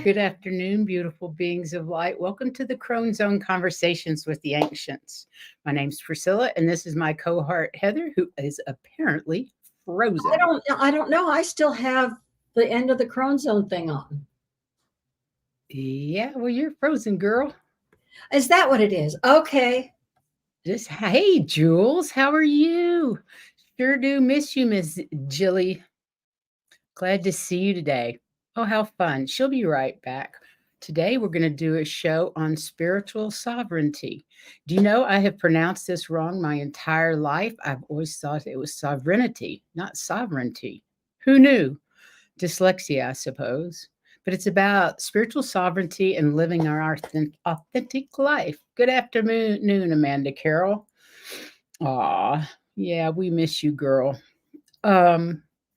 Good afternoon, beautiful beings of light. Welcome to the Crone Zone Conversations with the Ancients. My name's Priscilla, and this is my cohort Heather, who is apparently frozen. I don't know. I still have the end of the Crone Zone thing on. Yeah, well, you're frozen, girl. Is that what it is? Okay. Hey, Jules, how are you? Sure do miss you, Miss Jilly. Glad to see you today. Oh, how fun. She'll be right back. Today, we're going to do a show on spiritual sovereignty. Do you know I have pronounced this wrong my entire life? I've always thought it was sovereignty, not sovereignty. Who knew? Dyslexia, I suppose. But it's about spiritual sovereignty and living our authentic life. Good afternoon, Amanda Carroll. Aw, yeah, we miss you, girl.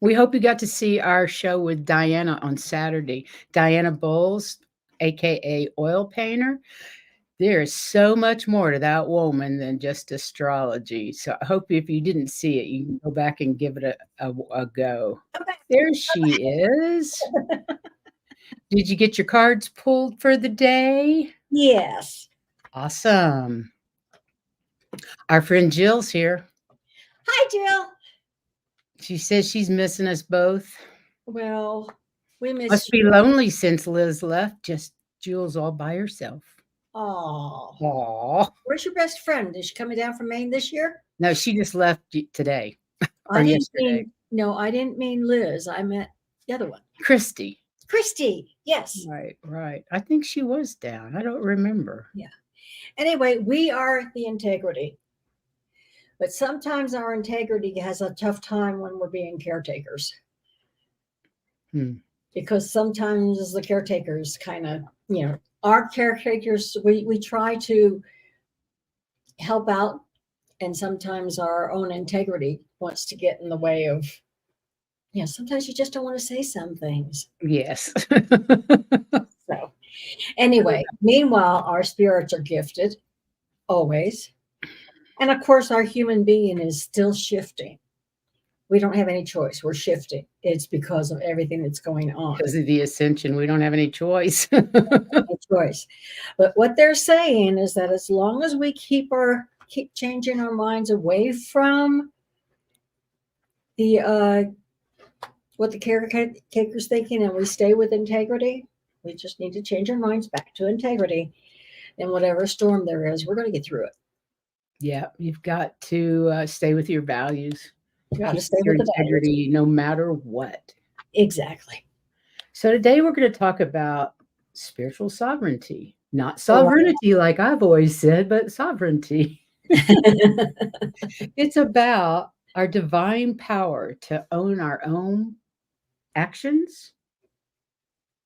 We hope you got to see our show with Diana on Saturday. Diana Bowles, aka Oil Painter. There is so much more to that woman than just astrology. So I hope if you didn't see it, you can go back and give it a go. There she is. Did you get your cards pulled for the day? Yes. Awesome. Our friend Jill's here. Hi, Jill. She says she's missing us both. Well, we Must be lonely since Liz left. Just Jules all by herself. Oh. Aw. Where's your best friend? Is she coming down from Maine this year? No, she just left today. I didn't mean Liz. I meant the other one. Christy. Yes. Right. I think she was down. I don't remember. Yeah. Anyway, we are the integrity. But sometimes our integrity has a tough time when we're being caretakers. Because sometimes the caretakers kind of, our caretakers, we try to help out, and sometimes our own integrity wants to get in the way of, sometimes you just don't want to say some things. Yes. So anyway, meanwhile, our spirits are gifted, always. And of course, our human being is still shifting. We don't have any choice. We're shifting. It's because of everything that's going on. Because of the ascension, we don't have any choice. But what they're saying is that as long as we keep changing our minds away from the what the caretaker's thinking, and we stay with integrity, we just need to change our minds back to integrity. And whatever storm there is, we're going to get through it. Yeah, you've got to stay with your values. You got to stay with the integrity no matter what. Exactly. So today we're going to talk about spiritual sovereignty. Not sovereignty like I've always said, but sovereignty. It's about our divine power to own our own actions,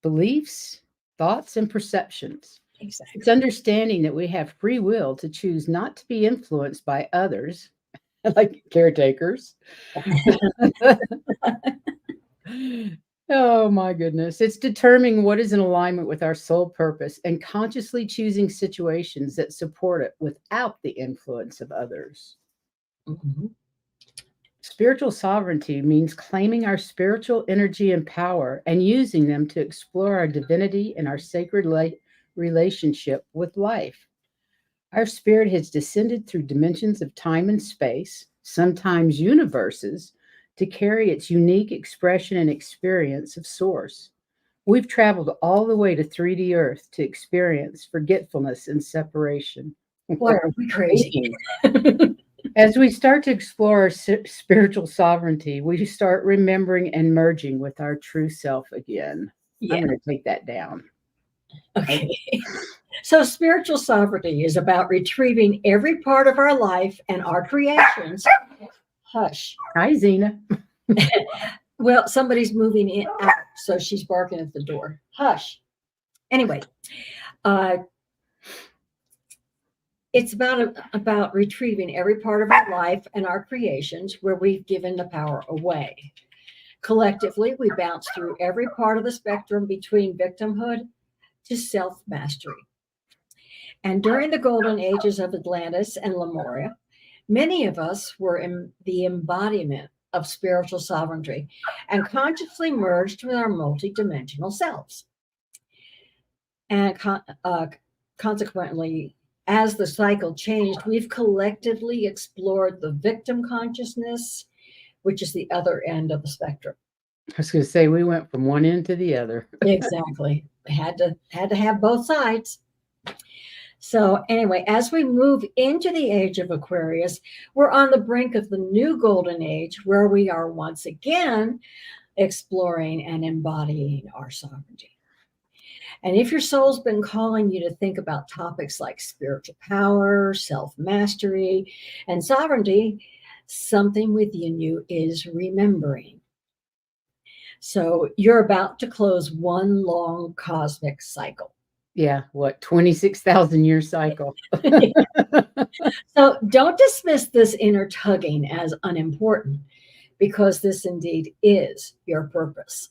beliefs, thoughts, and perceptions. Exactly. It's understanding that we have free will to choose not to be influenced by others, like caretakers. Oh my goodness. It's determining what is in alignment with our soul purpose and consciously choosing situations that support it without the influence of others. Mm-hmm. Spiritual sovereignty means claiming our spiritual energy and power and using them to explore our divinity and our sacred relationship with life. Our spirit has descended through dimensions of time and space, sometimes universes, to carry its unique expression and experience of source. We've traveled all the way to 3D Earth to experience forgetfulness and separation. Boy, are we crazy. As we start to explore our spiritual sovereignty, we start remembering and merging with our true self again. Yeah. I'm going to take that down. Okay. So spiritual sovereignty is about retrieving every part of our life and our creations. Hush. Hi, Zena. Well, somebody's moving in out, so she's barking at the door. Hush. Anyway, it's about retrieving every part of our life and our creations where we've given the power away. Collectively, we bounce through every part of the spectrum between victimhood to self-mastery. And during the golden ages of Atlantis and Lemuria, many of us were in the embodiment of spiritual sovereignty and consciously merged with our multidimensional selves. And consequently, as the cycle changed, we've collectively explored the victim consciousness, which is the other end of the spectrum. I was going to say we went from one end to the other. Exactly. Had to have both sides. So anyway, as we move into the age of Aquarius, we're on the brink of the new golden age where we are once again exploring and embodying our sovereignty. And if your soul's been calling you to think about topics like spiritual power, self-mastery, and sovereignty, something within you is remembering. So you're about to close one long cosmic cycle. Yeah, what, 26,000 year cycle. So don't dismiss this inner tugging as unimportant, because this indeed is your purpose.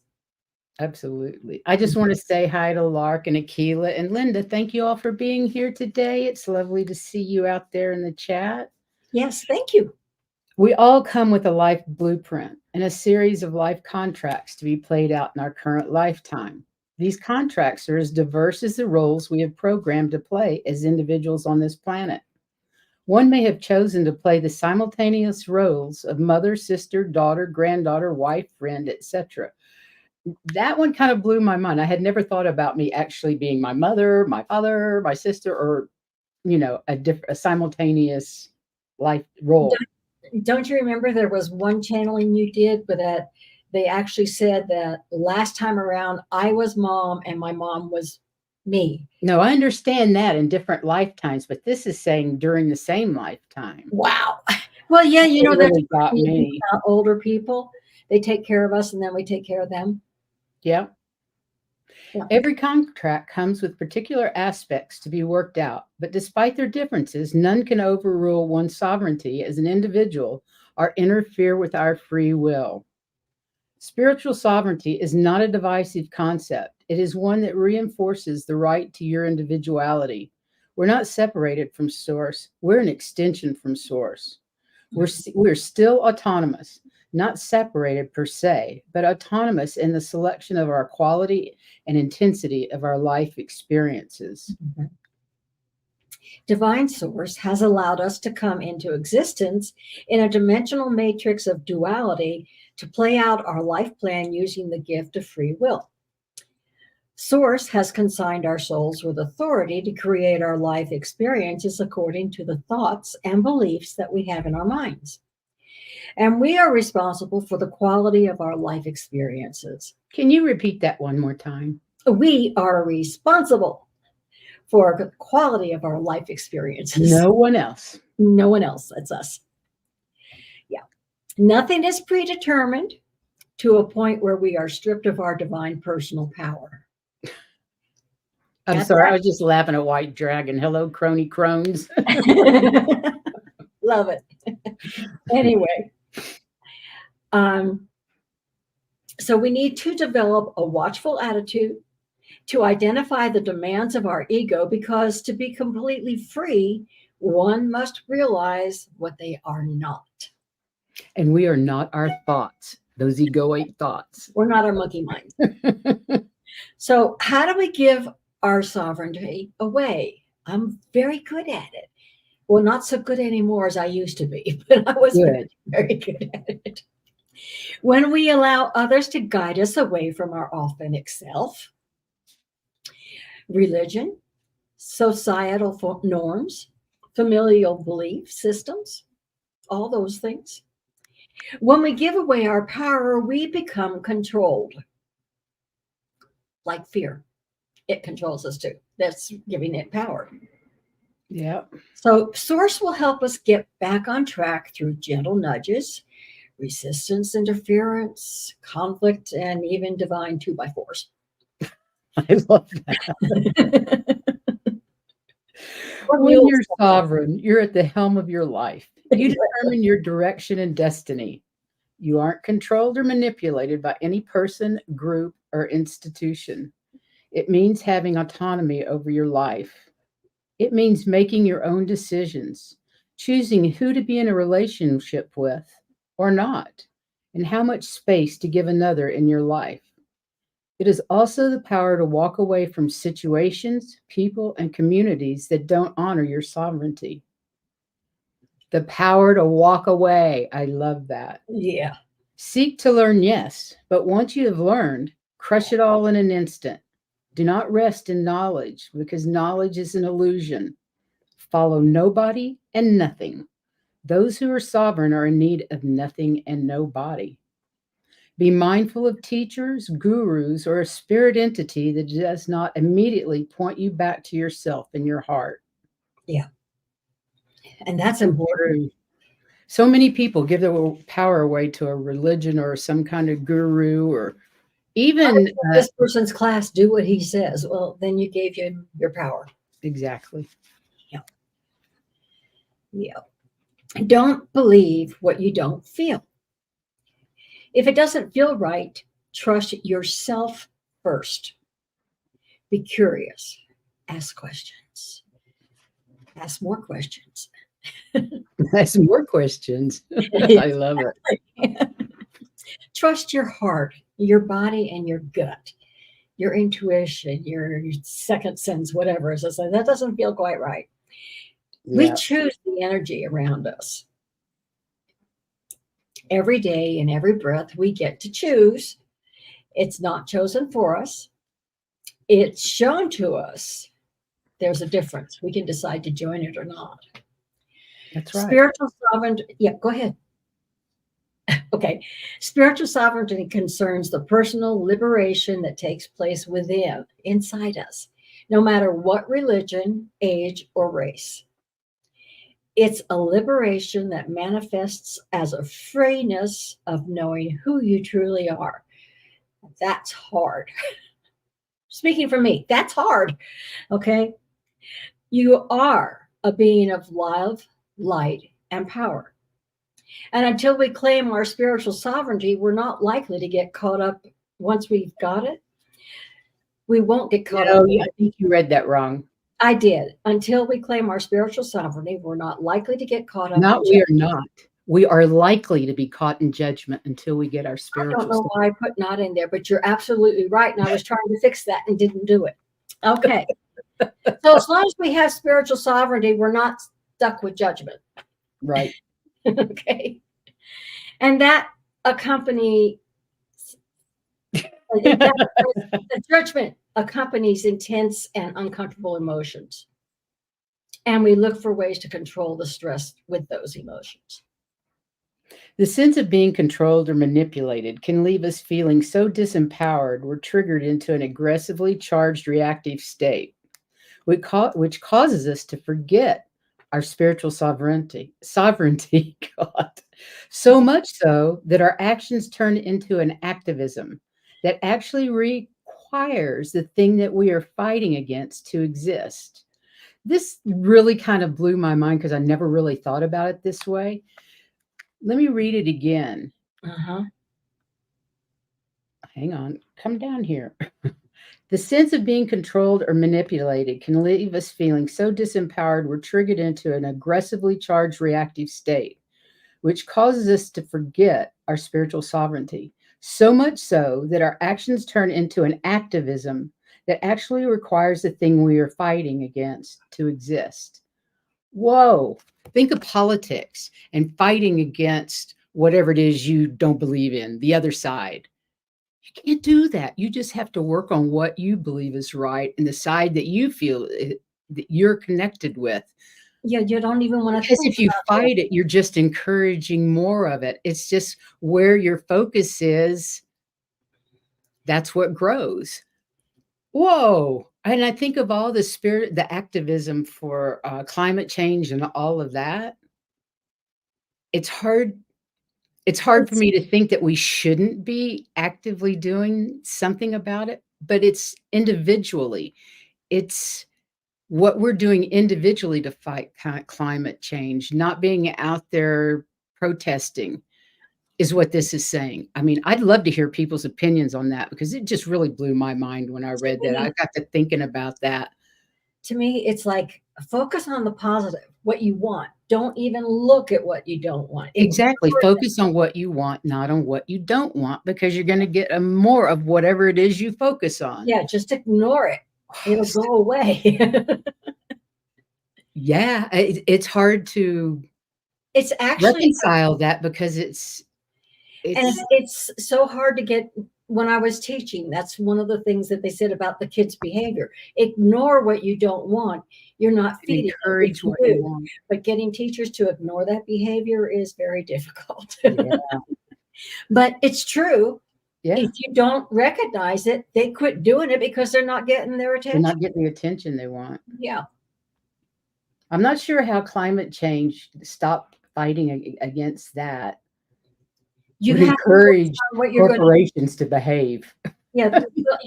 Absolutely. I just want to say hi to Lark and Akila and Linda. Thank you all for being here today. It's lovely to see you out there in the chat. Yes, thank you. We all come with a life blueprint and a series of life contracts to be played out in our current lifetime. These contracts are as diverse as the roles we have programmed to play as individuals on this planet. One may have chosen to play the simultaneous roles of mother, sister, daughter, granddaughter, wife, friend, etc. That one kind of blew my mind. I had never thought about me actually being my mother, my father, my sister, or a simultaneous life role. Don't you remember there was one channeling you did, but that they actually said that last time around I was mom and my mom was me. No, I understand that in different lifetimes, but this is saying during the same lifetime. Wow. Well, yeah, It that's really got me. about older people. They take care of us and then we take care of them. Yeah. Yeah. Every contract comes with particular aspects to be worked out, but despite their differences, none can overrule one's sovereignty as an individual or interfere with our free will. Spiritual sovereignty is not a divisive concept. It is one that reinforces the right to your individuality. We're not separated from Source. We're an extension from Source. We're still autonomous, not separated per se, but autonomous in the selection of our quality and intensity of our life experiences. Mm-hmm. Divine Source has allowed us to come into existence in a dimensional matrix of duality to play out our life plan using the gift of free will. Source has consigned our souls with authority to create our life experiences according to the thoughts and beliefs that we have in our minds. And we are responsible for the quality of our life experiences. Can you repeat that one more time? We are responsible for the quality of our life experiences. No one else. No one else. That's us. Yeah. Nothing is predetermined to a point where we are stripped of our divine personal power. I'm sorry, I was just laughing at White Dragon. Hello, crony crones. Love it. Anyway, so we need to develop a watchful attitude to identify the demands of our ego, because to be completely free, one must realize what they are not. And we are not our thoughts, those egoic thoughts. We're not our monkey minds. So how do we give our sovereignty away? I'm very good at it. Well, not so good anymore as I used to be, but I was very good at it. When we allow others to guide us away from our authentic self, religion, societal norms, familial belief systems, all those things. When we give away our power, we become controlled. Like fear. It controls us too. That's giving it power. Yeah. So Source will help us get back on track through gentle nudges, resistance, interference, conflict, and even divine 2x4s. I love that. When you're sovereign, you're at the helm of your life. You determine your direction and destiny. You aren't controlled or manipulated by any person, group, or institution. It means having autonomy over your life. It means making your own decisions, choosing who to be in a relationship with or not, and how much space to give another in your life. It is also the power to walk away from situations, people, and communities that don't honor your sovereignty. The power to walk away. I love that. Yeah. Seek to learn, yes, but once you have learned, crush it all in an instant. Do not rest in knowledge because knowledge is an illusion. Follow nobody and nothing. Those who are sovereign are in need of nothing and nobody. Be mindful of teachers, gurus, or a spirit entity that does not immediately point you back to yourself and your heart. Yeah. And that's important. So many people give their power away to a religion or some kind of guru or even This person's class, do what he says. Well, then you gave him your power. exactly. Yeah. Yeah. Don't believe what you don't feel. If it doesn't feel right, trust yourself first. Be curious. Ask questions. Ask more questions. Ask more questions. I love it. Trust your heart, your body, and your gut, your intuition, your second sense, whatever. So that doesn't feel quite right. We Yeah. choose the energy around us. Every day and every breath we get to choose. It's not chosen for us. It's shown to us. There's a difference. We can decide to join it or not. That's right. Spiritual sovereignty. Yeah, go ahead. Okay. Spiritual sovereignty concerns the personal liberation that takes place within, inside us, no matter what religion, age, or race. It's a liberation that manifests as a freeness of knowing who you truly are. That's hard. Speaking for me, that's hard. Okay. You are a being of love, light, and power. And until we claim our spiritual sovereignty, we're not likely to get caught up once we've got it. We won't get caught up. I think you read that wrong. I did. Until we claim our spiritual sovereignty, we're not likely to get caught up. Not we are not. We are likely to be caught in judgment until we get our I spiritual. don't know why I put not in there, but you're absolutely right. And I was trying to fix that and didn't do it. Okay. So as long as we have spiritual sovereignty, we're not stuck with judgment. Right. Okay. And that accompanies the judgment accompanies intense and uncomfortable emotions. And we look for ways to control the stress with those emotions. The sense of being controlled or manipulated can leave us feeling so disempowered we're triggered into an aggressively charged reactive state, which causes us to forget our spiritual sovereignty, God, so much so that our actions turn into an activism that actually requires the thing that we are fighting against to exist. This really kind of blew my mind because I never really thought about it this way. Let me read it again. Uh-huh. Hang on, come down here. The sense of being controlled or manipulated can leave us feeling so disempowered we're triggered into an aggressively charged reactive state, which causes us to forget our spiritual sovereignty, so much so that our actions turn into an activism that actually requires the thing we are fighting against to exist. Whoa, think of politics and fighting against whatever it is you don't believe in, the other side. You can't do that. You just have to work on what you believe is right and the side that you feel that you're connected with. Yeah, you don't even want to Because think if you about fight it, you're just encouraging more of it. It's just where your focus is, that's what grows. Whoa. And I think of all the spirit, the activism for climate change and all of that. It's hard. It's hard for me to think that we shouldn't be actively doing something about it, but it's individually. It's what we're doing individually to fight climate change, not being out there protesting is what this is saying. I mean, I'd love to hear people's opinions on that because it just really blew my mind when I read that. I got to thinking about that. to me, it's like focus on the positive, what you want. Don't even look at what you don't want. Exactly. Focus on what you want, not on what you don't want, because you're going to get a more of whatever it is you focus on. Yeah, just ignore it. It'll go away. Yeah, it's hard to It's actually, reconcile that because and it's it's so hard to get. When I was teaching, that's one of the things that they said about the kids' behavior. Ignore what you don't want. You're not feeding it. encourage It's what you you. want. But getting teachers to ignore that behavior is very difficult. Yeah, But it's true. yeah. If you don't recognize it, they quit doing it because they're not getting their They're attention. not getting the attention they want. Yeah. I'm not sure how climate change stopped fighting against that. You Would have to focus encourage on what you're going to, corporations to behave. yeah,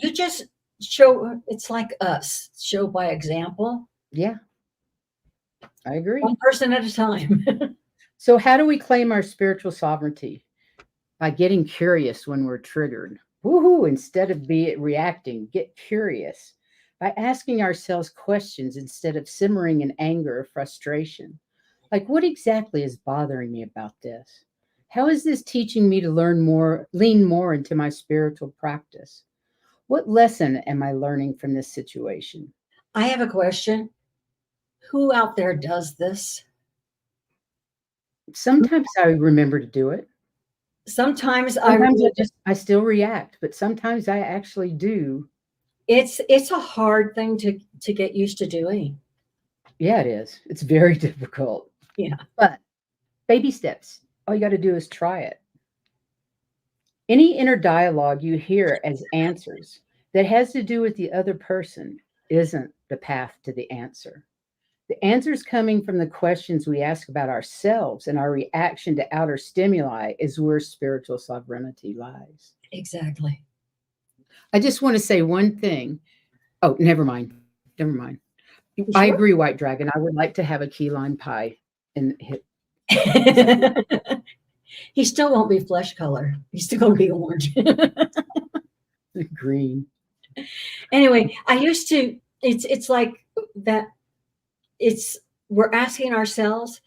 you just show, it's like us, show by example, Yeah, I agree. one person at a time. So, how do we claim our spiritual sovereignty? By getting curious when we're triggered. Woohoo! Instead of reacting, get curious. By asking ourselves questions instead of simmering in anger or frustration. Like, what exactly is bothering me about this? How is this teaching me to lean more into my spiritual practice? What lesson am I learning from this situation? I have a question. Who out there does this? Sometimes I remember to do it. Sometimes Sometimes I still react, but sometimes I actually do. it's a hard thing to get used to doing. Yeah, it is. It's very difficult. Yeah. But baby steps. All you got to do is try it. Any inner dialogue you hear as answers that has to do with the other person isn't the path to the answer. The answer is coming from the questions we ask about ourselves, and our reaction to outer stimuli is where spiritual sovereignty lies. Exactly. I just want to say one thing. Oh, never mind. Never mind. You I sure? agree, White Dragon. I would like to have a key lime pie and hit He still won't be flesh color. He's still going to be orange. green. Anyway, I used to. It's like that. It's we're asking ourselves.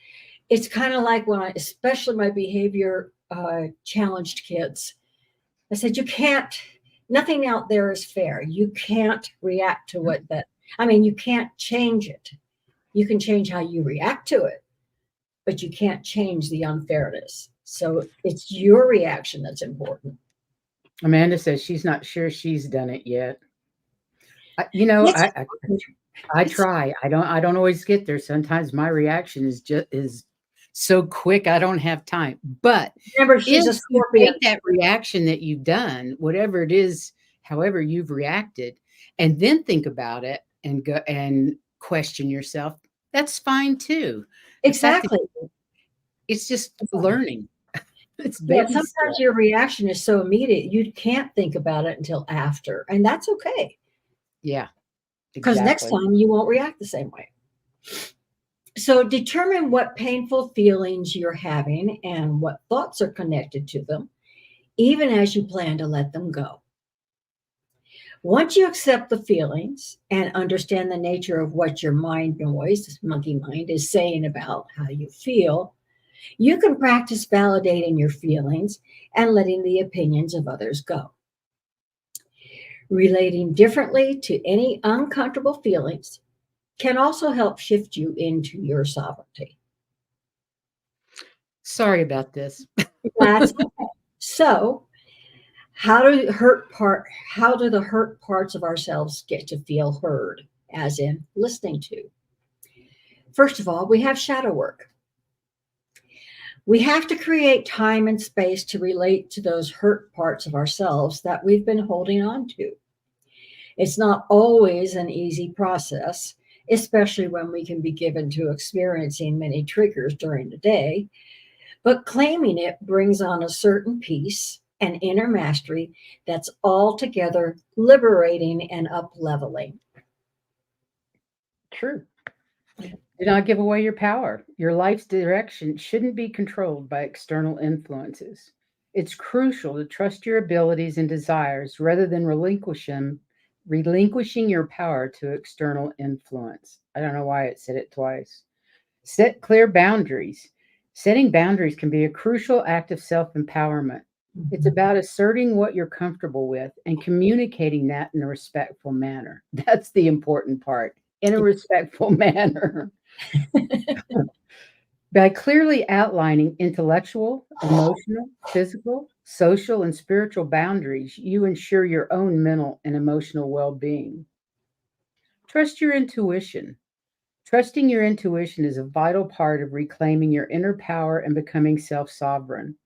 It's kind of like when I, especially my behavior challenged kids. I said, you can't. Nothing out there is fair. You can't react to what that. I mean, you can't change it. You can change how you react to it, but you can't change the unfairness. So it's your reaction that's important. Amanda says she's not sure she's done it yet. You know, It's, I try. I don't always get there. Sometimes my reaction is so quick I don't have time. But remember, she's a if you Scorpion. take that reaction that you've done, whatever it is, however you've reacted, and then think about it and go and question yourself, that's fine too. The fact that Exactly. it's just learning. It's Yeah, baby sometimes steps. your reaction is so immediate, you can't think about it until after. And that's okay. Yeah, Because next exactly. time you won't react the same way. So determine what painful feelings you're having and what thoughts are connected to them, even as you plan to let them go. Once you accept the feelings and understand the nature of what your mind noise, monkey mind, is saying about how you feel, you can practice validating your feelings and letting the opinions of others go. Relating differently to any uncomfortable feelings can also help shift you into your sovereignty. Sorry about this. That's okay. So, how do the hurt parts of ourselves get to feel heard, as in listening to? First of all, we have shadow work. We have to create time and space to relate to those hurt parts of ourselves that we've been holding on to. It's not always an easy process, especially when we can be given to experiencing many triggers during the day, but claiming it brings on a certain peace and inner mastery that's altogether liberating and up-leveling. True. Do not give away your power. Your life's direction shouldn't be controlled by external influences. It's crucial to trust your abilities and desires rather than relinquishing your power to external influence. I don't know why it said it twice. Set clear boundaries. Setting boundaries can be a crucial act of self empowerment. It's about asserting what you're comfortable with and communicating that in a respectful manner. That's the important part, in a respectful manner. By clearly outlining intellectual, emotional, physical, social, and spiritual boundaries, you ensure your own mental and emotional well being. Trust your intuition. Trusting your intuition is a vital part of reclaiming your inner power and becoming self sovereign.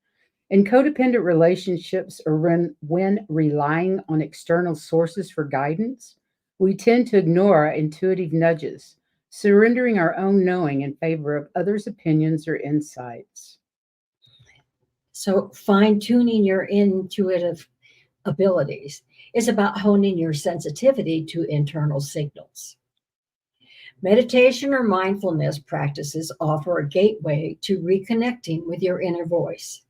In codependent relationships or when relying on external sources for guidance, we tend to ignore our intuitive nudges, surrendering our own knowing in favor of others' opinions or insights. So fine tuning your intuitive abilities is about honing your sensitivity to internal signals. Meditation or mindfulness practices offer a gateway to reconnecting with your inner voice.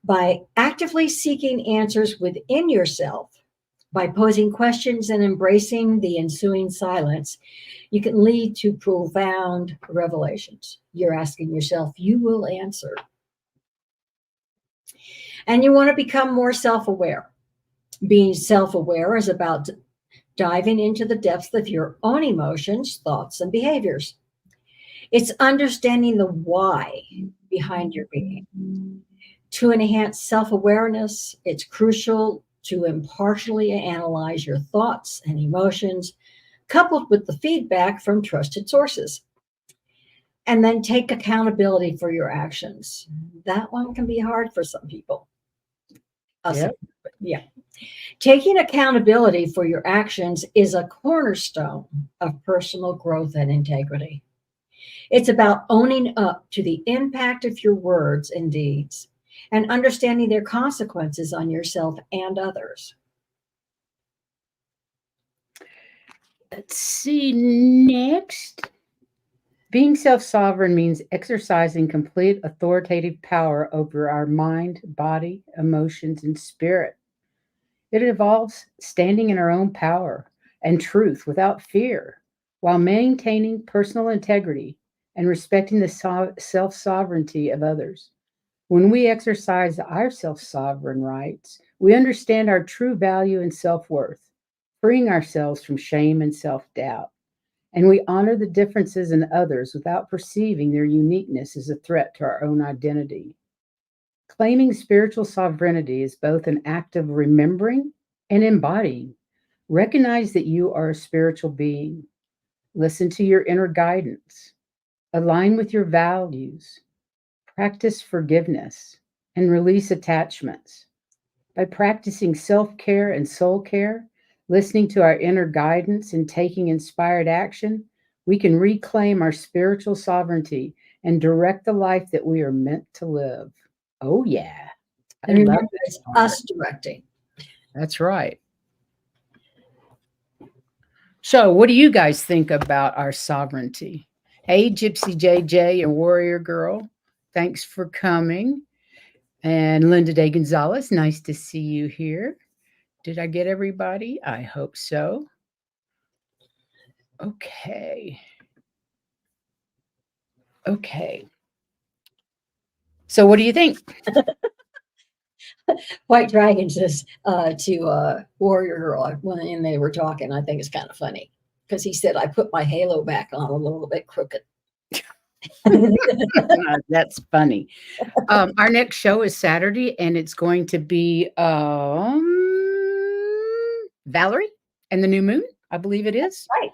By actively seeking answers within yourself, by posing questions and embracing the ensuing silence, you can lead to profound revelations. You're asking yourself, you will answer. And you want to become more self aware. Being self aware is about diving into the depths of your own emotions, thoughts, and behaviors. It's understanding the why behind your being. To enhance self awareness, it's crucial to impartially analyze your thoughts and emotions, coupled with the feedback from trusted sources. And then take accountability for your actions. That one can be hard for some people. Yep. Yeah. Taking accountability for your actions is a cornerstone of personal growth and integrity. It's about owning up to the impact of your words and deeds and understanding their consequences on yourself and others. Let's see next. Being self sovereign means exercising complete authoritative power over our mind, body, emotions, and spirit. It involves standing in our own power and truth without fear while maintaining personal integrity and respecting the self sovereignty of others. When we exercise our self sovereign rights, we understand our true value and self worth, freeing ourselves from shame and self doubt. And we honor the differences in others without perceiving their uniqueness as a threat to our own identity. Claiming spiritual sovereignty is both an act of remembering and embodying. Recognize that you are a spiritual being. Listen to your inner guidance. Align with your values. Practice forgiveness and release attachments. By practicing self care and soul care, listening to our inner guidance, and taking inspired action, we can reclaim our spiritual sovereignty and direct the life that we are meant to live. Oh, yeah. I And love remember, this it's part. us directing. That's right. So, what do you guys think about our sovereignty? Hey, Gypsy JJ and Warrior Girl, thanks for coming. And Linda Day Gonzalez, nice to see you here. Did I get everybody? I hope so. Okay. Okay. So, what do you think? White Dragon says to Warrior Girl when they were talking, I think it's kind of funny because he said, I put my halo back on a little bit crooked. That's funny. Our next show is Saturday, and it's going to be Valerie and the New Moon. I believe it is. Right.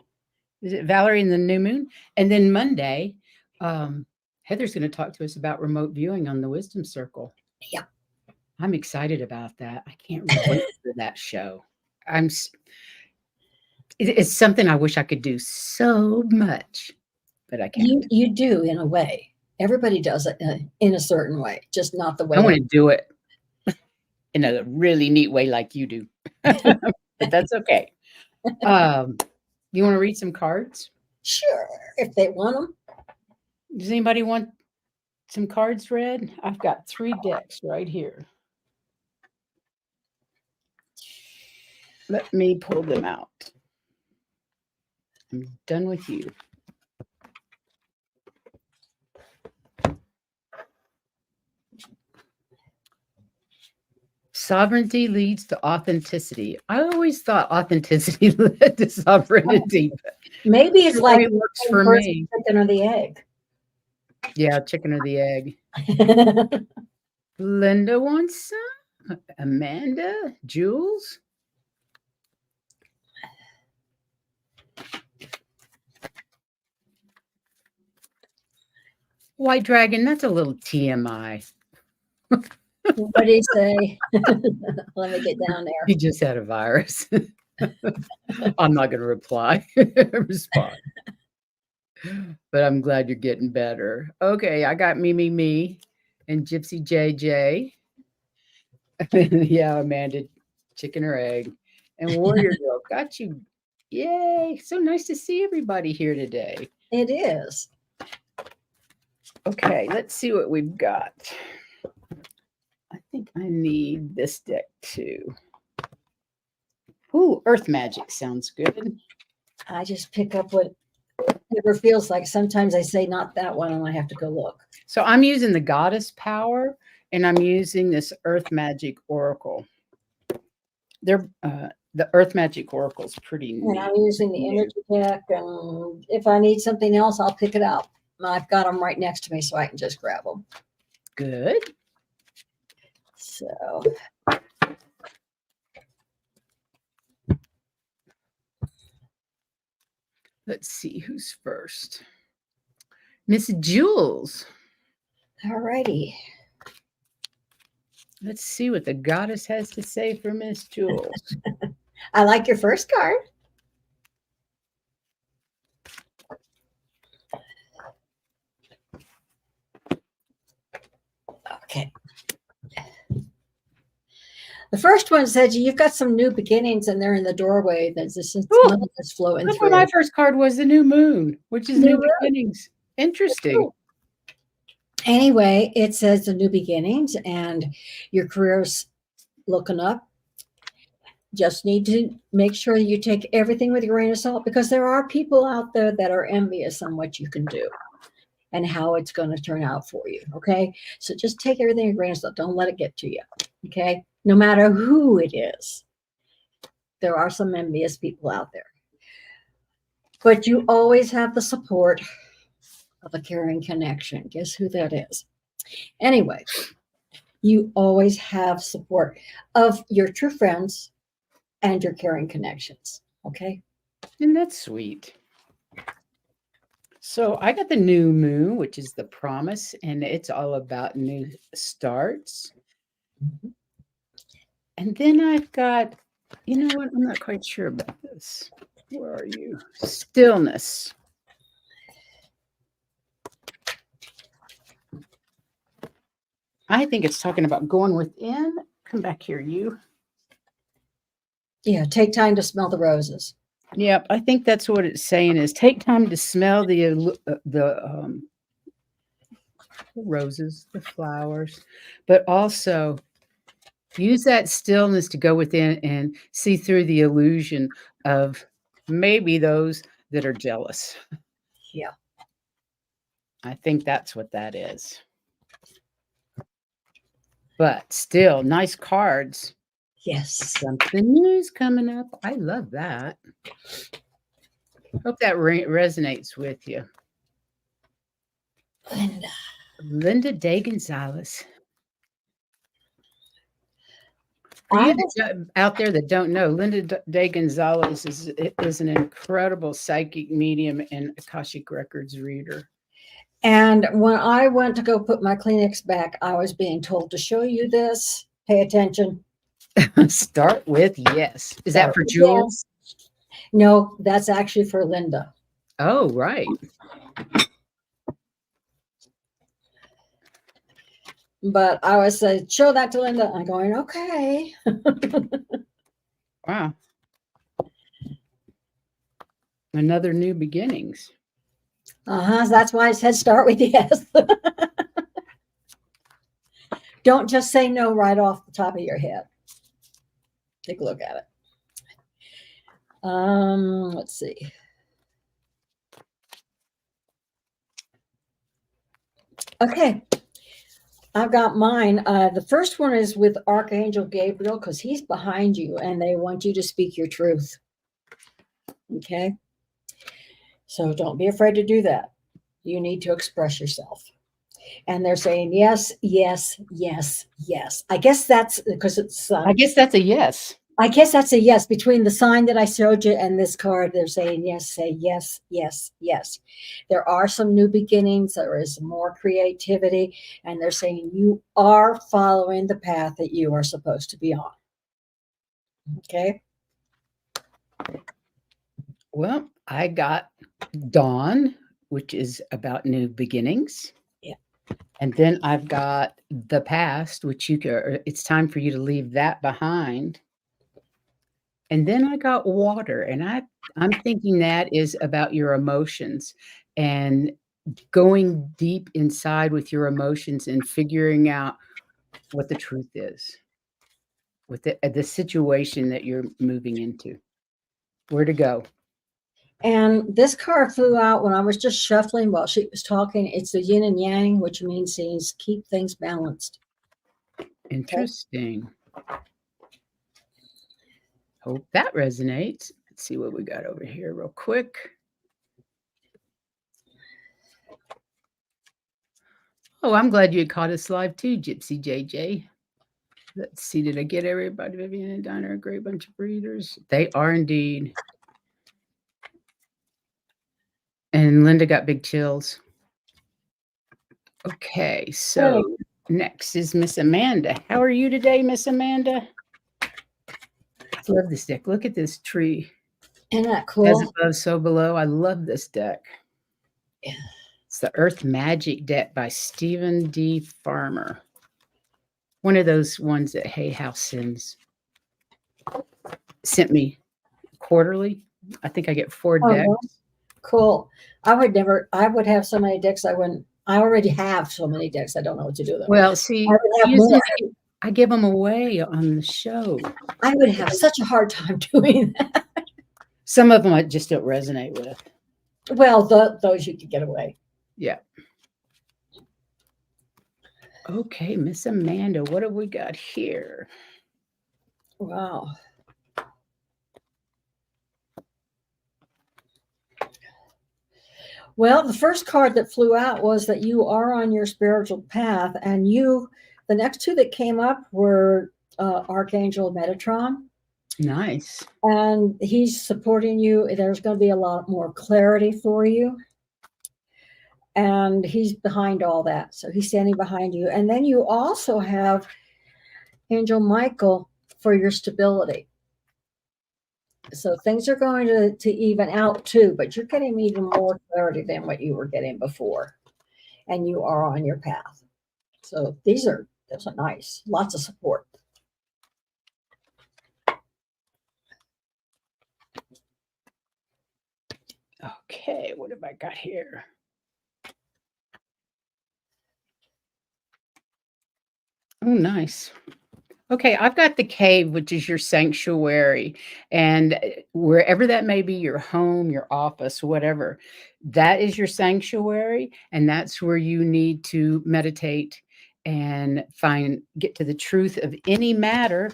Is it Valerie and the New Moon? And then Monday, Heather's going to talk to us about remote viewing on the Wisdom Circle. Yeah. I'm excited about that. I can't wait for that show. It's something I wish I could do so much, but I can't. You do in a way. Everybody does it in a certain way, just not the way. I want to do it in a really neat way like you do, but that's okay. You want to read some cards? Sure, if they want them. Does anybody want some cards read? I've got 3 decks right here. Let me pull them out. I'm done with you. Sovereignty leads to authenticity. I always thought authenticity led to sovereignty. Maybe it's like it works for first me. chicken or the egg. Yeah, chicken or the egg. Linda wants some. Amanda, Jules. White Dragon, that's a little TMI. What did he say? Let me get down there. He just had a virus. I'm not going to respond. But I'm glad you're getting better. Okay, I got me, and Gypsy JJ. Yeah, Amanda, chicken or egg. And Warrior Girl, got you. Yay. So nice to see everybody here today. It is. Okay, let's see what we've got. I think I need this deck too. Ooh, Earth Magic sounds good. I just pick up whatever feels like. Sometimes I say not that one and I have to go look. So I'm using the Goddess Power and I'm using this Earth Magic Oracle. They're the Earth Magic Oracle is pretty neat. And I'm using the energy deck, and if I need something else, I'll pick it up. I've got them right next to me, so I can just grab them. Good. So, let's see who's first. Miss Jules. all righty. Let's see what the goddess has to say for Miss Jules. I like your first card. Okay. The first one said you've got some new beginnings, and they're in the doorway. There's this money that's flowing That's through. what my first card was, the new moon, which is new beginnings. Interesting. Cool. Anyway, it says the new beginnings, and your career's looking up. Just need to make sure you take everything with a grain of salt, because there are people out there that are envious on what you can do and how it's going to turn out for you. Okay. So just take everything with a grain of salt. Don't let it get to you. Okay. No matter who it is, there are some envious people out there. But you always have the support of a caring connection. Guess who that is? Anyway, you always have support of your true friends and your caring connections. Okay. And that's sweet. So I got the new moon, which is the promise, and it's all about new starts. Mm-hmm. And then I've got, you know what? I'm not quite sure about this. Where are you? Stillness. I think it's talking about going within. Come back here, you. Yeah, take time to smell the roses. Yep, I think that's what it's saying is take time to smell the roses, the flowers, but also use that stillness to go within and see through the illusion of maybe those that are jealous. Yeah. I think that's what that is. But still, nice cards. Yes. Something new's coming up. I love that. Hope that resonates with you. Linda Day Gonzalez. For you out there that don't know, Linda Day Gonzalez is an incredible psychic medium and Akashic Records reader. And when I went to go put my Kleenex back, I was being told to show you this. Pay attention. Start with yes. Is that for Jules? Yes. No, that's actually for Linda. Oh, right. But I was saying, show that to Linda. I'm going, okay. Wow. Another new beginnings. That's why I said start with yes. Don't just say no right off the top of your head. Take a look at it. Let's see. Okay, I've got mine. The first one is with Archangel Gabriel because he's behind you and they want you to speak your truth. Okay, so don't be afraid to do that. You need to express yourself. And they're saying yes, yes, yes, yes. I guess that's because it's. I guess that's a yes. I guess that's a yes. Between the sign that I showed you and this card, they're saying yes, say yes, yes, yes. There are some new beginnings. There is more creativity. And they're saying you are following the path that you are supposed to be on. Okay. Well, I got Dawn, which is about new beginnings. Yeah. And then I've got the past, which it's time for you to leave that behind. And then I got water, and I'm thinking that is about your emotions and going deep inside with your emotions and figuring out what the truth is with the situation that you're moving into. Where to go. And this card flew out when I was just shuffling while she was talking. It's the yin and yang, which means keep things balanced. Interesting. Okay. Hope that resonates. Let's see what we got over here real quick. Oh, I'm glad you caught us live too, Gypsy JJ. Let's see, did I get everybody? Vivian and Dinah, a great bunch of readers. They are indeed. And Linda got big chills. Okay, so next is Miss Amanda. How are you today, Miss Amanda? I love this deck. Look at this tree. Isn't that cool? As above, so below. I love this deck. Yeah. It's the Earth Magic deck by Stephen D. Farmer. One of those ones that Hay House sent me quarterly. I think I get 4 decks. Cool. I would have so many decks. I already have so many decks. I don't know what to do with them. Well, see, I give them away on the show. I would have such a hard time doing that. Some of them I just don't resonate with. Well, those you could get away. Yeah. Okay, Miss Amanda, what have we got here? Wow. Well, the first card that flew out was that you are on your spiritual path, and the next two that came up were Archangel Metatron. Nice. And he's supporting you. There's going to be a lot more clarity for you. And he's behind all that. So he's standing behind you. And then you also have Angel Michael for your stability. So things are going to even out too, but you're getting even more clarity than what you were getting before. And you are on your path. So those are nice. Lots of support. Okay, what have I got here? Oh, nice. Okay, I've got the cave, which is your sanctuary. And wherever that may be, your home, your office, whatever, that is your sanctuary. And that's where you need to meditate and get to the truth of any matter.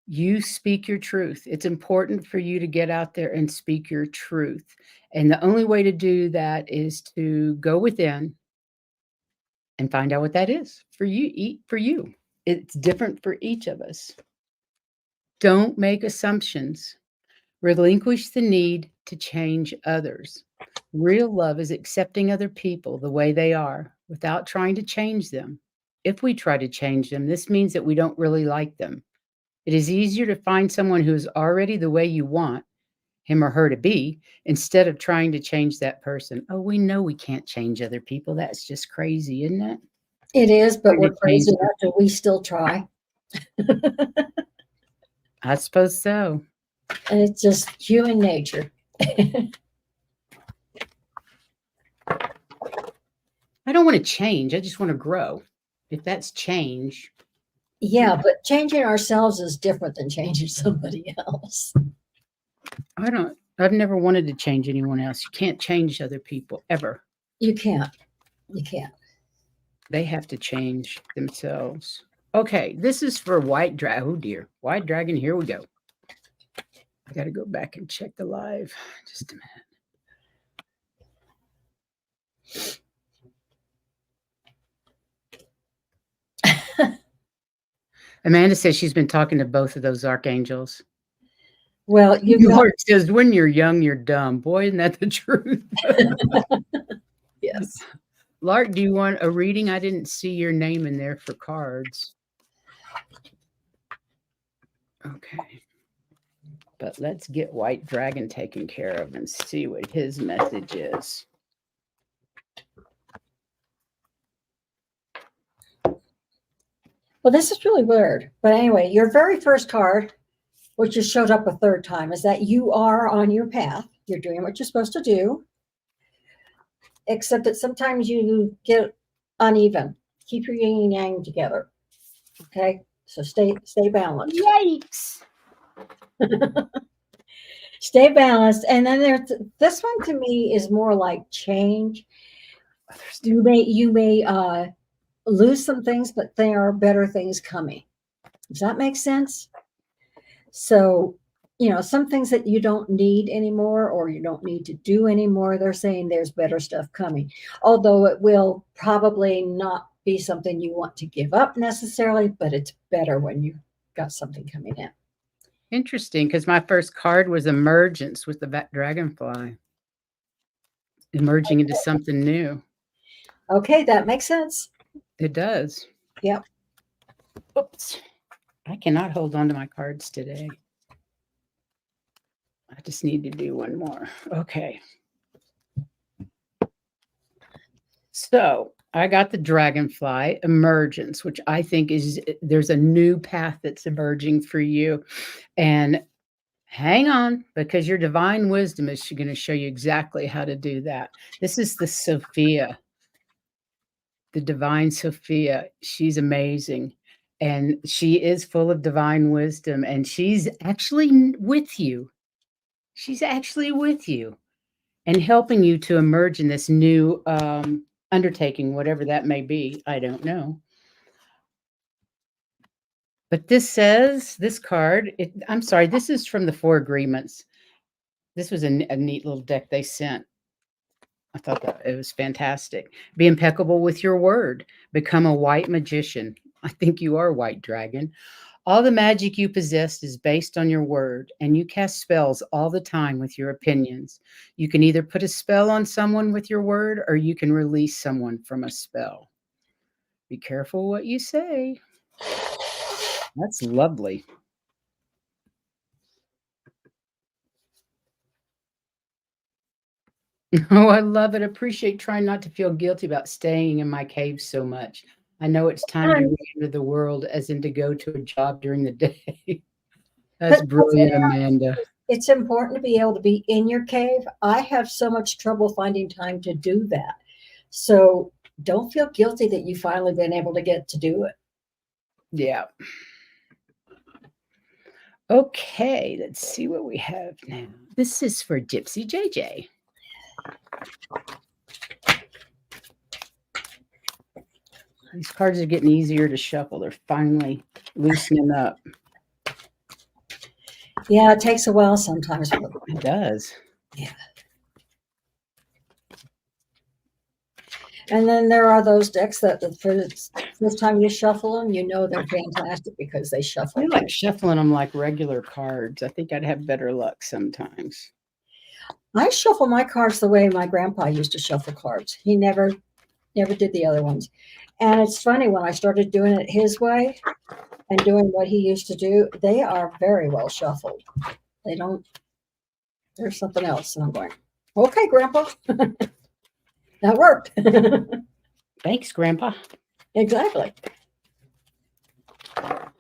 You speak your truth. It's important for you to get out there and speak your truth. And the only way to do that is to go within and find out what that is for you. It's different for each of us. Don't make assumptions. Relinquish the need to change others. Real love is accepting other people the way they are without trying to change them. If we try to change them, this means that we don't really like them. It is easier to find someone who is already the way you want him or her to be instead of trying to change that person. Oh, we know we can't change other people. That's just crazy, isn't it? It is, but we're crazy enough that we still try. I suppose so. And it's just human nature. I don't want to change. I just want to grow. If that's change. Yeah, but changing ourselves is different than changing somebody else. I've never wanted to change anyone else. You can't change other people ever. You can't. You can't. They have to change themselves. Okay, this is for white dragon. Oh dear, white dragon. Here we go. I got to go back and check the live. Just a minute. Amanda says she's been talking to both of those archangels. Well, Lord says, when you're young, you're dumb. Boy, isn't that the truth? Yes. Lark, do you want a reading? I didn't see your name in there for cards. Okay. But let's get White Dragon taken care of and see what his message is. Well, this is really weird. But anyway, your very first card, which just showed up a third time, is that you are on your path. You're doing what you're supposed to do. Except that sometimes you get uneven. Keep your yin and yang together. Okay? So stay balanced. Yikes. Stay balanced. And then there's this one to me is more like change. You may lose some things, but there are better things coming. Does that make sense? So, some things that you don't need anymore or you don't need to do anymore, they're saying there's better stuff coming. Although it will probably not be something you want to give up necessarily, but it's better when you got something coming in. Interesting, because my first card was emergence with the dragonfly. Emerging into something new. Okay, that makes sense. It does. Yep. Oops. I cannot hold on to my cards today. I just need to do one more. Okay. So I got the dragonfly emergence, which I think is there's a new path that's emerging for you. And hang on, because your divine wisdom is going to show you exactly how to do that. This is the Sophia, the divine Sophia. She's amazing. And she is full of divine wisdom. And she's actually with you. She's actually with you and helping you to emerge in this new undertaking, whatever that may be. I don't know. But this says, this card, I'm sorry, this is from the Four Agreements. This was a neat little deck they sent. I thought that it was fantastic. Be impeccable with your word. Become a white magician. I think you are White Dragon. All the magic you possess is based on your word, and you cast spells all the time with your opinions. You can either put a spell on someone with your word, or you can release someone from a spell. Be careful what you say. That's lovely. Oh, I love it. Appreciate trying not to feel guilty about staying in my cave so much. I know it's time to re-enter the world, as in to go to a job during the day. That's brilliant, Amanda. It's important to be able to be in your cave. I have so much trouble finding time to do that. So don't feel guilty that you finally been able to get to do it. Yeah. Okay, let's see what we have now. This is for Gypsy JJ. These cards are getting easier to shuffle. They're finally loosening up. Yeah, it takes a while sometimes. It does. Yeah. And then there are those decks that the first time you shuffle them, they're fantastic because they shuffle. I like shuffling them like regular cards. I think I'd have better luck sometimes. I shuffle my cards the way my grandpa used to shuffle cards. He never did the other ones. And it's funny, when I started doing it his way and doing what he used to do, they are very well shuffled. There's something else. And I'm going, okay, Grandpa. That worked. Thanks, Grandpa. Exactly. Okay.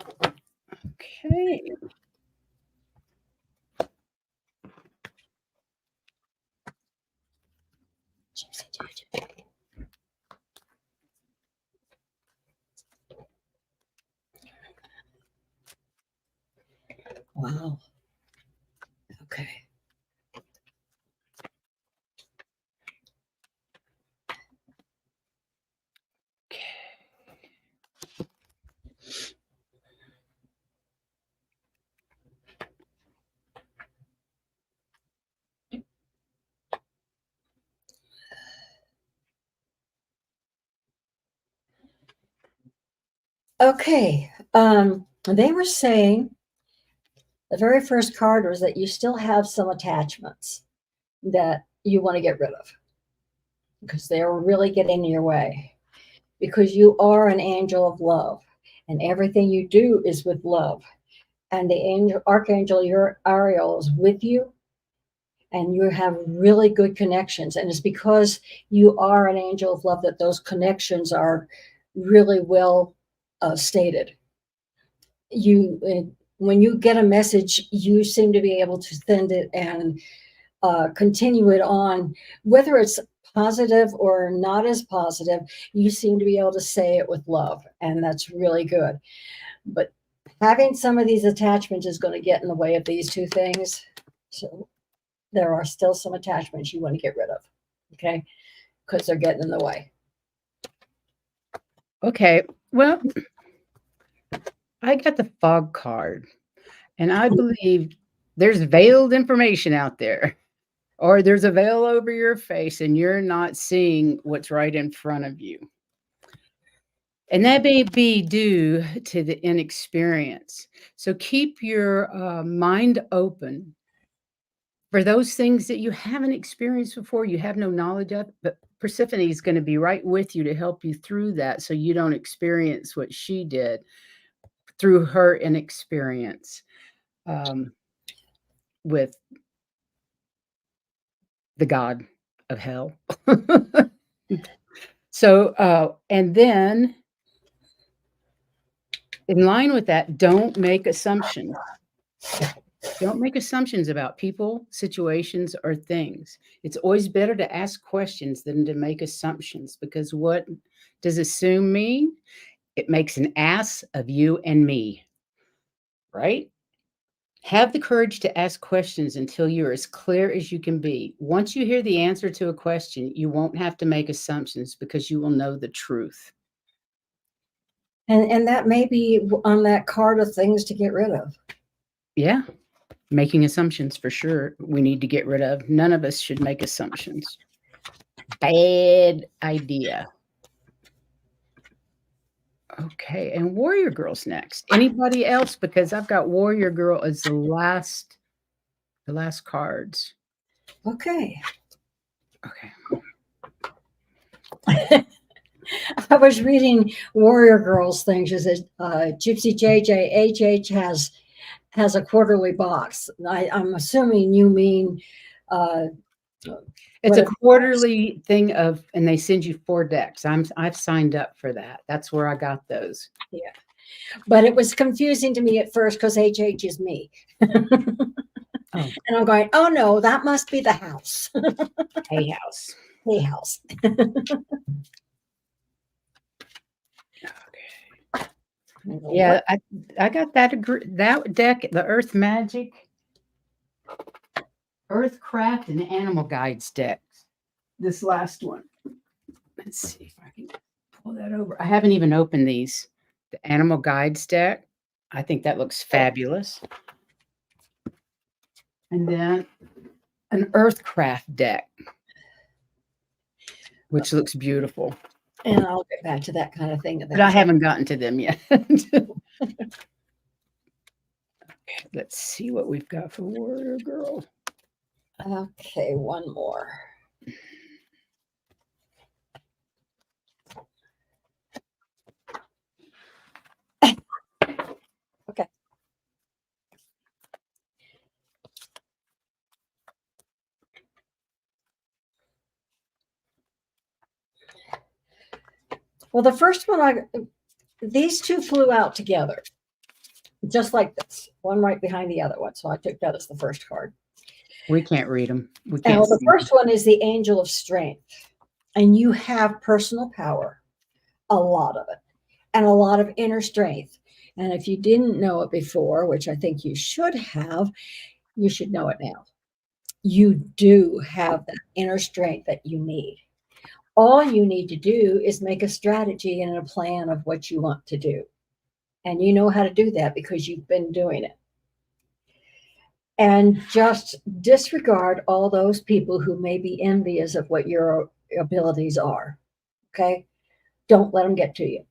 Wow. Okay. Okay. They were saying the very first card was that you still have some attachments that you want to get rid of because they're really getting in your way. Because you are an angel of love, and everything you do is with love. And the angel, archangel, your Ariel is with you, and you have really good connections. And it's because you are an angel of love that those connections are really well stated. When you get a message, you seem to be able to send it and continue it on, whether it's positive or not as positive. You seem to be able to say it with love, and that's really good. But having some of these attachments is going to get in the way of these two things. So there are still some attachments you want to get rid of, okay? Because they're getting in the way. Okay. Well, I got the fog card, and I believe there's veiled information out there, or there's a veil over your face, and you're not seeing what's right in front of you. And that may be due to the inexperience. So keep your mind open for those things that you haven't experienced before, you have no knowledge of, but Persephone is going to be right with you to help you through that so you don't experience what she did through her inexperience with the god of hell. So, and then in line with that, don't make assumptions. Don't make assumptions about people, situations, or things. It's always better to ask questions than to make assumptions, because what does assume mean? It makes an ass of you and me, right? Have the courage to ask questions until you're as clear as you can be. Once you hear the answer to a question, you won't have to make assumptions because you will know the truth. And that may be on that card of things to get rid of. Yeah. Making assumptions for sure we need to get rid of. None of us should make assumptions. Bad idea. Okay, and Warrior Girl's next. Anybody else? Because I've got Warrior Girl as the last cards. Okay. Okay. I was reading Warrior Girls things. She says Gypsy JJ HH has a quarterly box. I'm assuming you mean It's a quarterly thing of, and they send you 4 decks. I've signed up for that. That's where I got those. Yeah, but it was confusing to me at first because HH is me. Oh, And I'm going, oh no, that must be the house. Hay House. Hay House. Okay. Yeah, I got that deck, the Earth Magic, Earthcraft, and Animal Guides decks. This last one. Let's see if I can pull that over. I haven't even opened these. The Animal Guides deck. I think that looks fabulous. And then an Earthcraft deck, which looks beautiful. And I'll get back to that kind of thing. But I haven't gotten to them yet. Okay, let's see what we've got for Warrior Girl. Okay, one more. Okay. Well, the first one, these two flew out together, just like this, one right behind the other one. So I took that as the first card. We can't read them. We Now, can't. the first one is the Angel of Strength, and you have personal power, a lot of it, and a lot of inner strength. And if you didn't know it before, which I think you should have, you should know it now. You do have that inner strength that you need. All you need to do is make a strategy and a plan of what you want to do. And you know how to do that because you've been doing it. And just disregard all those people who may be envious of what your abilities are. Okay? Don't let them get to you.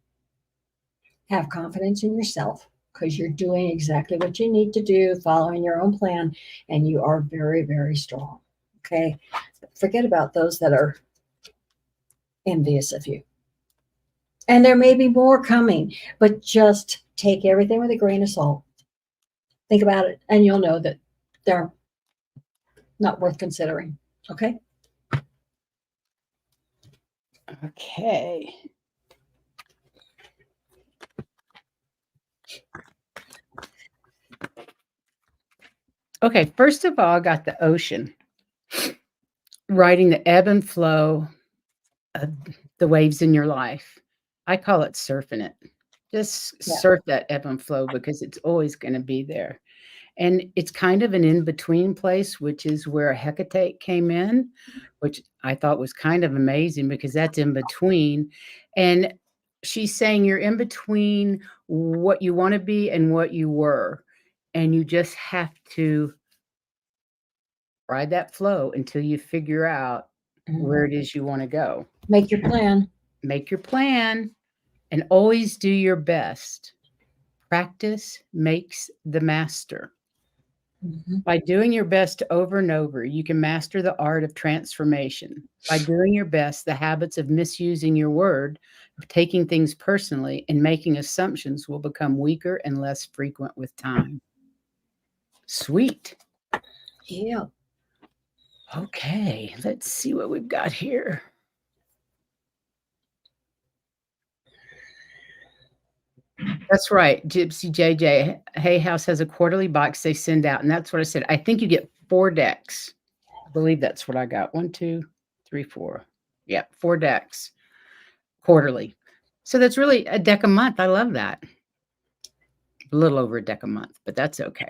Have confidence in yourself because you're doing exactly what you need to do, following your own plan, and you are very, very strong. Okay. Forget about those that are envious of you. And there may be more coming, but just take everything with a grain of salt. Think about it, and you'll know that they're not worth considering. Okay. Okay. Okay, first of all, I got the ocean, riding the ebb and flow of the waves in your life. I call it surfing it. Just Yeah. surf that ebb and flow because it's always going to be there. And it's kind of an in-between place, which is where Hecate came in, which I thought was kind of amazing because that's in between. And she's saying you're in between what you want to be and what you were. And you just have to ride that flow until you figure out where it is you want to go. Make your plan. Make your plan and always do your best. Practice makes the master. Mhm. By doing your best over and over, you can master the art of transformation. By doing your best, the habits of misusing your word, of taking things personally, and making assumptions will become weaker and less frequent with time. Sweet. Yeah. Okay, let's see what we've got here. That's right. Gypsy JJ. Hay House has a quarterly box they send out, and that's what I said. I think you get 4 decks. I believe that's what I got. 1, 2, 3, 4. Yeah, 4 decks quarterly. So that's really a deck a month. I love that. A little over a deck a month, but that's okay.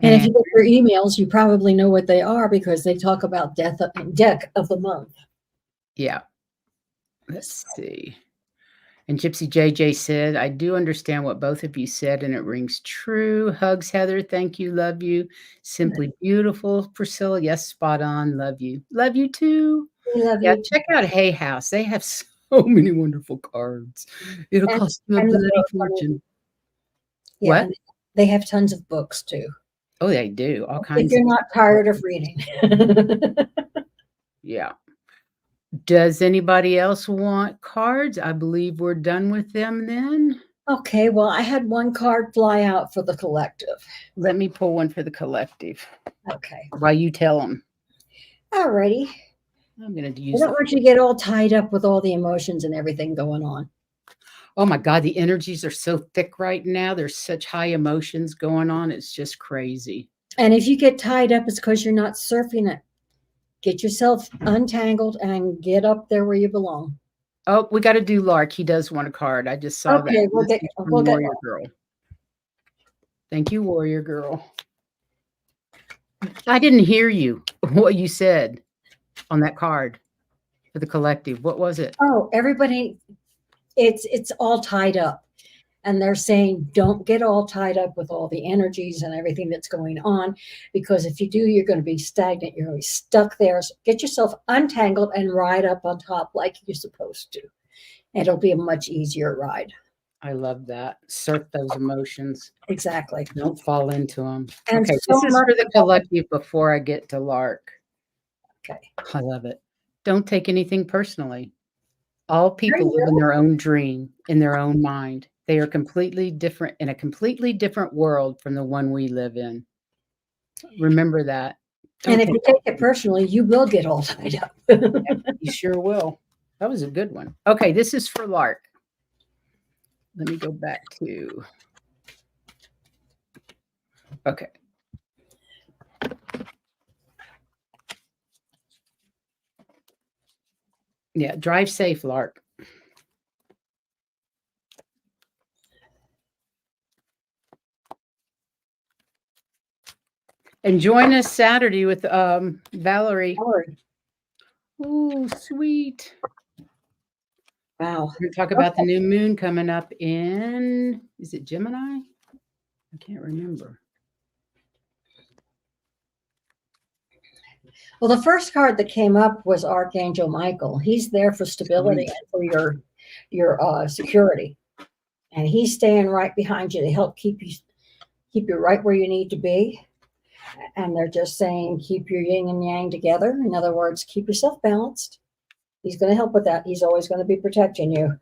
And if And you get your emails, you probably know what they are because they talk about deck of the month. yeah, let's see. And Gypsy JJ said, I do understand what both of you said, and it rings true. Hugs, Heather. Thank you. Love you. Simply beautiful. Priscilla. Yes, spot on. Love you. Love you too. We love Yeah, you. check out Hay House. They have so many wonderful cards. It'll And, cost you a and the bloody book, I mean, fortune. yeah, What? and they have tons of books too. Oh, they do. All If kinds you're of not tired of reading. yeah. Does anybody else want cards? I believe we're done with them then. Okay, well, I had one card fly out for the collective. Let me pull one for the collective Okay. while you tell them. Alrighty. I'm going to I use don't it. want you to get all tied up with all the emotions and everything going on. Oh my God, the energies are so thick right now. There's such high emotions going on. It's just crazy. And if you get tied up, it's because you're not surfing it. Get yourself untangled and get up there where you belong. Oh, we got to do Lark. He does want a card. I just saw Okay, that. we'll get From Warrior Girl. Thank you, Warrior Girl. I didn't hear you, what you said on that card for the collective. What was it? Oh, everybody, it's all tied up. And they're saying, don't get all tied up with all the energies and everything that's going on, because if you do, you're going to be stagnant. You're going to be stuck there. So get yourself untangled and ride up on top like you're supposed to. And it'll be a much easier ride. I love that. Surf those emotions. Exactly. Don't fall into them. And Okay, so this is much for the about- collective before I get to Lark. Okay. I love it. Don't take anything personally. All people you live in their own dream, in their own mind. They are completely different in a completely different world from the one we live in. Remember that. Don't And if take you take it personally, you will get all tied up. You sure will. That was a good one. Okay, this is for Lark. Let me go back to. Okay. Yeah, drive safe, Lark. And join us Saturday with Valerie. Ooh, sweet. Wow. We're going to talk about the new moon coming up in, is it Gemini? I can't remember. Well, the first card that came up was Archangel Michael. He's there for stability and for your security. and he's staying right behind you to help keep you right where you need to be. And they're just saying, keep your yin and yang together. In other words, keep yourself balanced. He's going to help with that. He's always going to be protecting you.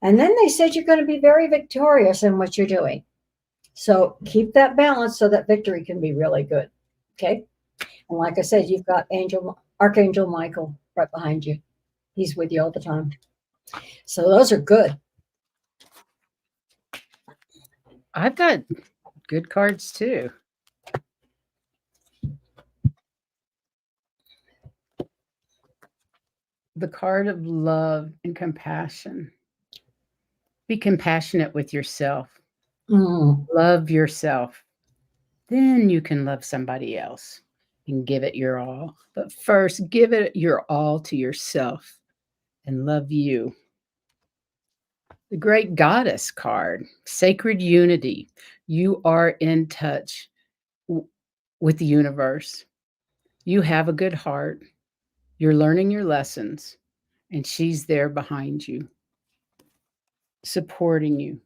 And then they said you're going to be very victorious in what you're doing. So keep that balance so that victory can be really good. Okay. And like I said, you've got Archangel Michael right behind you. He's with you all the time. So those are good. I've got good cards too. The card of love and compassion. Be compassionate with yourself. Love yourself. Then you can love somebody else and give it your all. But first, give it your all to yourself and love you. The Great Goddess card, Sacred Unity. You are in touch with the universe. You have a good heart. You're learning your lessons, and she's there behind you, supporting you.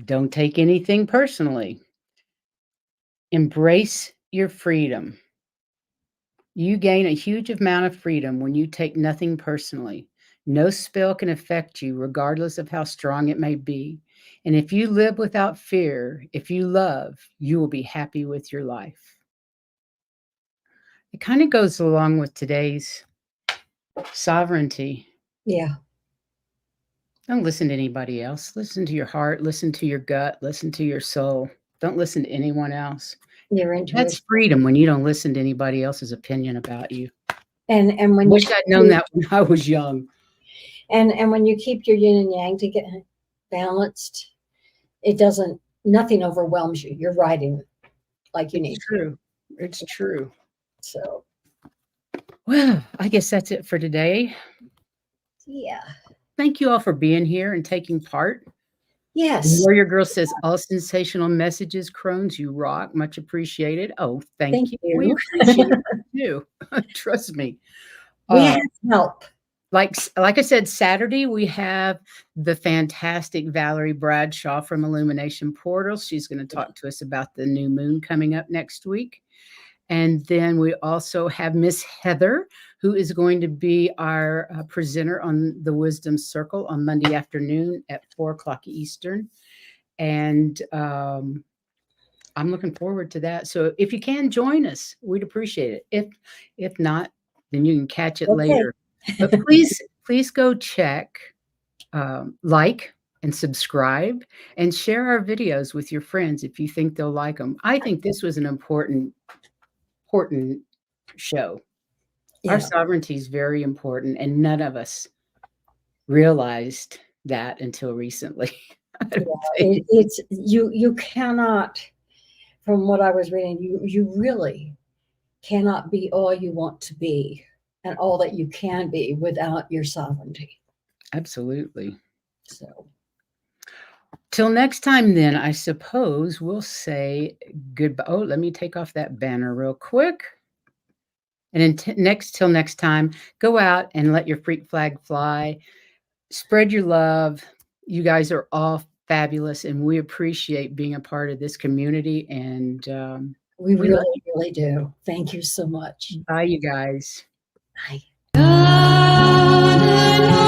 Don't take anything personally. Embrace your freedom. You gain a huge amount of freedom when you take nothing personally. No spell can affect you, regardless of how strong it may be. And if you live without fear, if you love, you will be happy with your life. It kind of goes along with today's sovereignty. Yeah. Don't listen to anybody else. Listen to your heart, listen to your gut, listen to your soul. Don't listen to anyone else. Your intuition. That's freedom when you don't listen to anybody else's opinion about you. And when Wish I'd known that when I was young. And when you keep your yin and yang to get balanced, nothing overwhelms you. You're riding like you need. It's true. It's true. So, well, I guess that's it for today. Yeah. Thank you all for being here and taking part. Yes. Warrior Girl says, all sensational messages, Crones, you rock. Much appreciated. Oh, thank you. We appreciate you too. Trust me. We have help. Like I said, Saturday, we have the fantastic Valerie Bradshaw from Illumination Portals. She's going to talk to us about the new moon coming up next week. And then we also have Miss Heather, who is going to be our presenter on the Wisdom Circle on Monday afternoon at 4:00 Eastern. And I'm looking forward to that. So if you can join us, we'd appreciate it. If not, then you can catch it later. But please go check, like, and subscribe, and share our videos with your friends if you think they'll like them. I think this was an important show. Yeah. Our sovereignty is very important, and none of us realized that until recently. It's you cannot, from what I was reading, you really cannot be all you want to be and all that you can be without your sovereignty. Absolutely. So till next time, then, I suppose we'll say goodbye. Oh, let me take off that banner real quick. And till next time, go out and let your freak flag fly. Spread your love. You guys are all fabulous, and we appreciate being a part of this community. And we really do. Thank you so much. Bye, you guys. Bye.